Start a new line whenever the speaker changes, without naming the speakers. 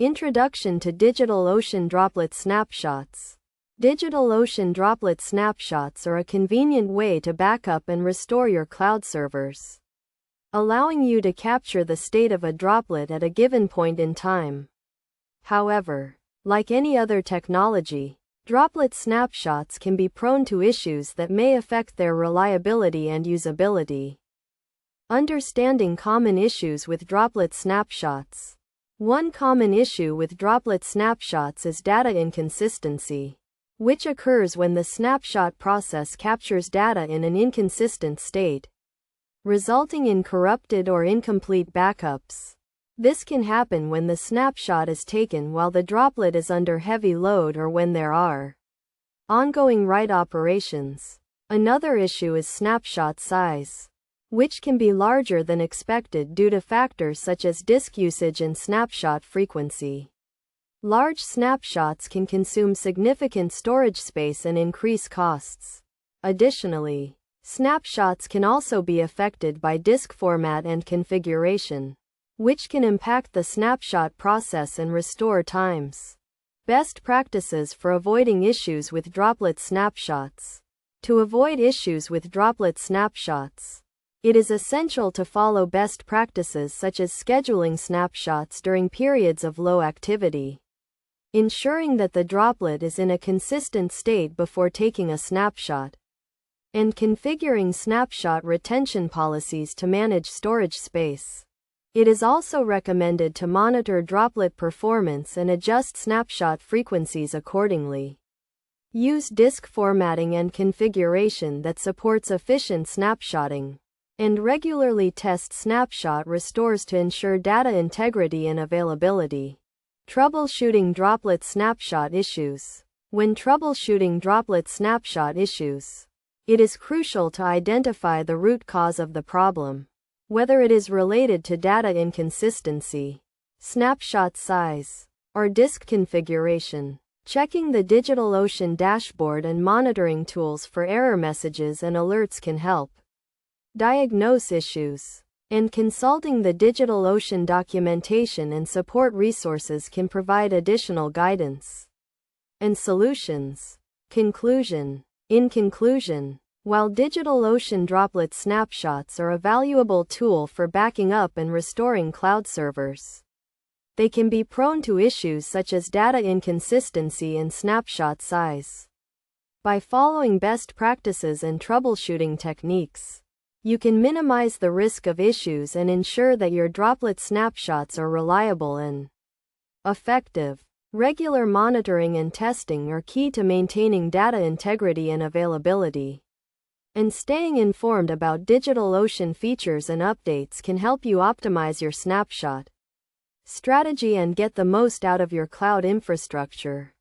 Introduction to DigitalOcean Droplet Snapshots. DigitalOcean Droplet Snapshots are a convenient way to backup and restore your cloud servers, allowing you to capture the state of a droplet at a given point in time. However, like any other technology, droplet snapshots can be prone to issues that may affect their reliability and usability. Understanding common issues with droplet snapshots. One common issue with droplet snapshots is data inconsistency, which occurs when the snapshot process captures data in an inconsistent state, resulting in corrupted or incomplete backups. This can happen when the snapshot is taken while the droplet is under heavy load or when there are ongoing write operations. Another issue is snapshot size, which can be larger than expected due to factors such as disk usage and snapshot frequency. Large snapshots can consume significant storage space and increase costs. Additionally, snapshots can also be affected by disk format and configuration, which can impact the snapshot process and restore times. Best practices for avoiding issues with droplet snapshots. To avoid issues with droplet snapshots, it is essential to follow best practices such as scheduling snapshots during periods of low activity, ensuring that the droplet is in a consistent state before taking a snapshot, and configuring snapshot retention policies to manage storage space. It is also recommended to monitor droplet performance and adjust snapshot frequencies accordingly. Use disk formatting and configuration that supports efficient snapshotting, and regularly test snapshot restores to ensure data integrity and availability. Troubleshooting droplet snapshot issues. When troubleshooting droplet snapshot issues, it is crucial to identify the root cause of the problem, whether it is related to data inconsistency, snapshot size, or disk configuration. Checking the DigitalOcean dashboard and monitoring tools for error messages and alerts can help diagnose issues, and consulting the DigitalOcean documentation and support resources can provide additional guidance and solutions. Conclusion. In conclusion, while DigitalOcean Droplet Snapshots are a valuable tool for backing up and restoring cloud servers, they can be prone to issues such as data inconsistency and snapshot size. By following best practices and troubleshooting techniques, you can minimize the risk of issues and ensure that your droplet snapshots are reliable and effective. Regular monitoring and testing are key to maintaining data integrity and availability. And staying informed about DigitalOcean features and updates can help you optimize your snapshot strategy and get the most out of your cloud infrastructure.